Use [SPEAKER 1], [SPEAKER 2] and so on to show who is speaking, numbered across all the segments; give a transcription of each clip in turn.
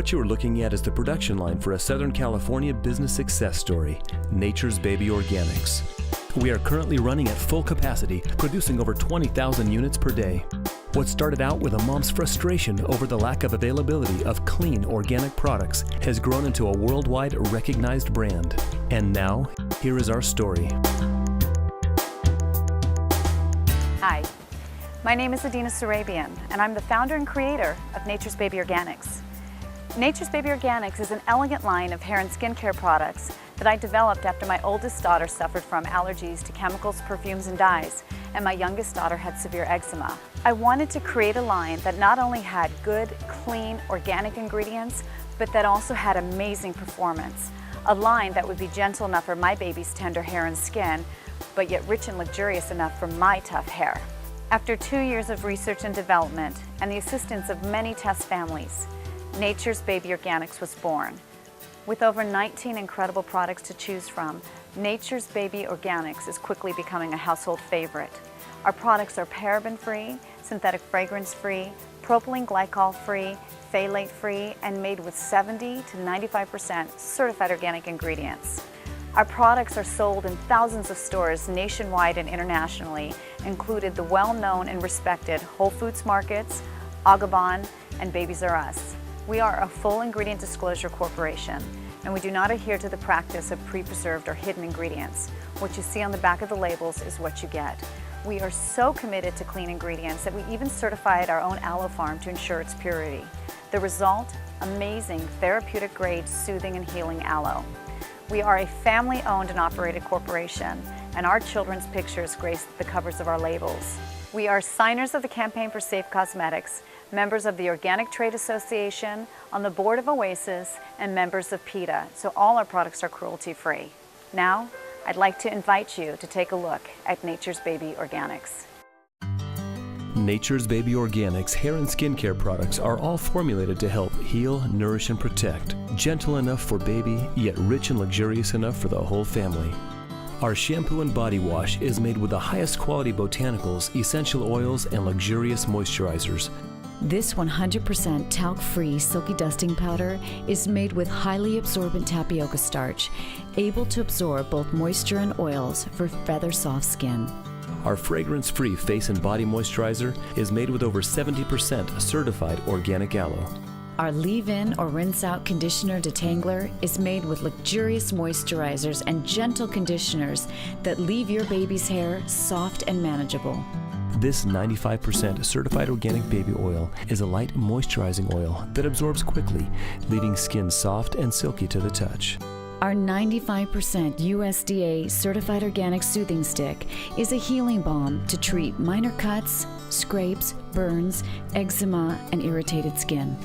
[SPEAKER 1] What you are looking at is the production line for a Southern California business success story, Nature's Baby Organics. We are currently running at full capacity, producing over 20,000 units per day. What started out with a mom's frustration over the lack of availability of clean, organic products has grown into a worldwide recognized brand. And now, here is our story.
[SPEAKER 2] Hi, my name is Adina Sarabian, and I'm the founder and creator of Nature's Baby Organics. Nature's Baby Organics is an elegant line of hair and skincare products that I developed after my oldest daughter suffered from allergies to chemicals, perfumes, and dyes, and my youngest daughter had severe eczema. I wanted to create a line that not only had good, clean, organic ingredients, but that also had amazing performance. A line that would be gentle enough for my baby's tender hair and skin, but yet rich and luxurious enough for my tough hair. After 2 years of research and development and the assistance of many test families, Nature's Baby Organics was born. With over 19 incredible products to choose from, Nature's Baby Organics is quickly becoming a household favorite. Our products are paraben-free, synthetic fragrance-free, propylene glycol-free, phthalate-free, and made with 70 to 95% certified organic ingredients. Our products are sold in thousands of stores nationwide and internationally, including the well-known and respected Whole Foods Markets, Audubon, and Babies R Us. We are a full ingredient disclosure corporation, and we do not adhere to the practice of pre-preserved or hidden ingredients. What you see on the back of the labels is what you get. We are so committed to clean ingredients that we even certified our own aloe farm to ensure its purity. The result? Amazing therapeutic grade soothing and healing aloe. We are a family-owned and operated corporation, and our children's pictures grace the covers of our labels. We are signers of the Campaign for Safe Cosmetics, members of the Organic Trade Association, on the board of Oasis, and members of PETA, so all our products are cruelty-free. Now, I'd like to invite you to take a look at Nature's Baby Organics.
[SPEAKER 1] Nature's Baby Organics hair and skincare products are all formulated to help heal, nourish, and protect. Gentle enough for baby, yet rich and luxurious enough for the whole family. Our shampoo and body wash is made with the highest quality botanicals, essential oils, and luxurious moisturizers.
[SPEAKER 3] This 100% talc-free silky dusting powder is made with highly absorbent tapioca starch, able to absorb both moisture and oils for feather-soft skin.
[SPEAKER 1] Our fragrance-free face and body moisturizer is made with over 70% certified organic aloe.
[SPEAKER 3] Our leave-in or rinse-out conditioner detangler is made with luxurious moisturizers and gentle conditioners that leave your baby's hair soft and manageable.
[SPEAKER 1] This 95% certified organic baby oil is a light moisturizing oil that absorbs quickly, leaving skin soft and silky to the touch.
[SPEAKER 3] Our 95% USDA certified organic soothing stick is a healing balm to treat minor cuts, scrapes, burns, eczema, and irritated skin.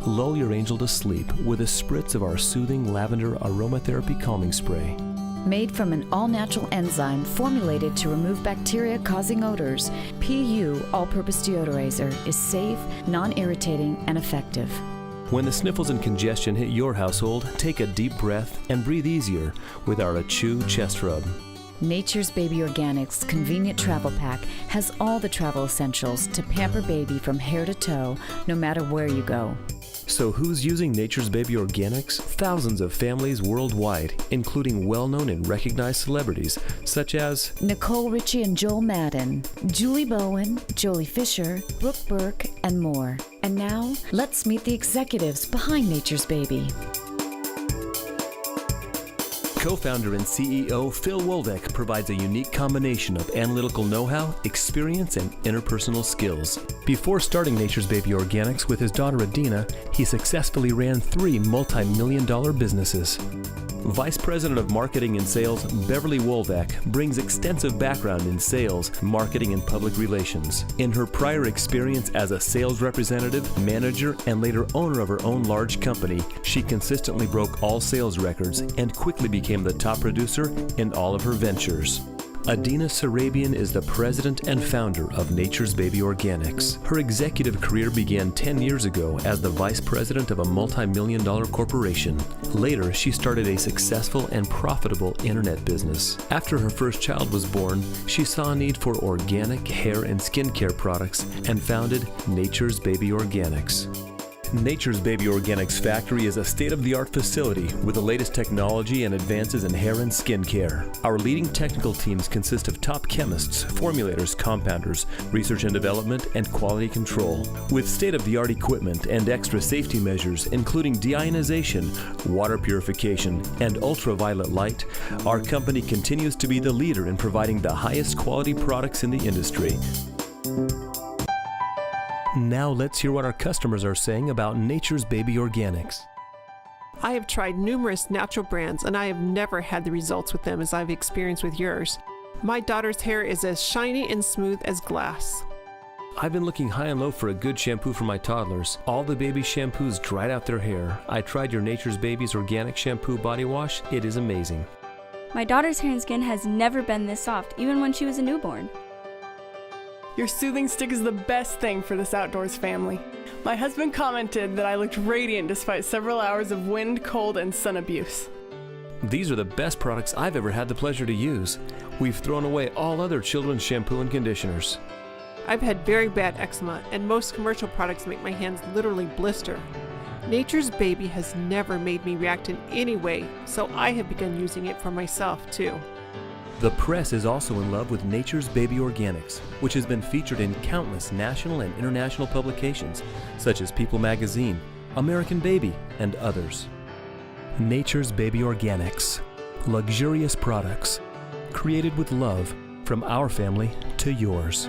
[SPEAKER 1] Lull your angel to sleep with a spritz of our soothing lavender aromatherapy calming spray.
[SPEAKER 3] Made from an all-natural enzyme formulated to remove bacteria-causing odors, PU All-Purpose Deodorizer is safe, non-irritating, and effective.
[SPEAKER 1] When the sniffles and congestion hit your household, take a deep breath and breathe easier with our Achoo Chest Rub.
[SPEAKER 3] Nature's Baby Organics Convenient Travel Pack has all the travel essentials to pamper baby from hair to toe, no matter where you go.
[SPEAKER 1] So who's using Nature's Baby Organics? Thousands of families worldwide, including well-known and recognized celebrities such as
[SPEAKER 3] Nicole Richie and Joel Madden, Julie Bowen, Jolie Fisher, Brooke Burke, and more. And now, let's meet the executives behind Nature's Baby.
[SPEAKER 1] Co-founder and CEO Phil Woldeck provides a unique combination of analytical know-how, experience, and interpersonal skills. Before starting Nature's Baby Organics with his daughter Adina, he successfully ran 3 multi-million-dollar businesses. Vice President of Marketing and Sales Beverly Woldeck brings extensive background in sales, marketing, and public relations. In her prior experience as a sales representative, manager, and later owner of her own large company, she consistently broke all sales records and quickly became the top producer in all of her ventures. Adina Sarabian is the president and founder of Nature's Baby Organics. Her executive career began 10 years ago as the vice president of a multi-million-dollar corporation. Later, she started a successful and profitable internet business. After her first child was born, she saw a need for organic hair and skincare products and founded Nature's Baby Organics. Nature's Baby Organics factory is a state-of-the-art facility with the latest technology and advances in hair and skin care. Our leading technical teams consist of top chemists, formulators, compounders, research and development, and quality control. With state-of-the-art equipment and extra safety measures, including deionization, water purification, and ultraviolet light, our company continues to be the leader in providing the highest quality products in the industry. Now let's hear what our customers are saying about Nature's Baby Organics.
[SPEAKER 4] I have tried numerous natural brands and I have never had the results with them as I've experienced with yours. My daughter's hair is as shiny and smooth as glass.
[SPEAKER 1] I've been looking high and low for a good shampoo for my toddlers. All the baby shampoos dried out their hair. I tried your Nature's Baby's Organic Shampoo Body Wash. It is amazing.
[SPEAKER 5] My daughter's hair and skin has never been this soft, even when she was a newborn.
[SPEAKER 6] Your soothing stick is the best thing for this outdoors family. My husband commented that I looked radiant despite several hours of wind, cold, and sun abuse.
[SPEAKER 1] These are the best products I've ever had the pleasure to use. We've thrown away all other children's shampoo and conditioners.
[SPEAKER 4] I've had very bad eczema and most commercial products make my hands literally blister. Nature's Baby has never made me react in any way, so I have begun using it for myself too.
[SPEAKER 1] The press is also in love with Nature's Baby Organics, which has been featured in countless national and international publications, such as People Magazine, American Baby, and others. Nature's Baby Organics. Luxurious products, created with love from our family to yours.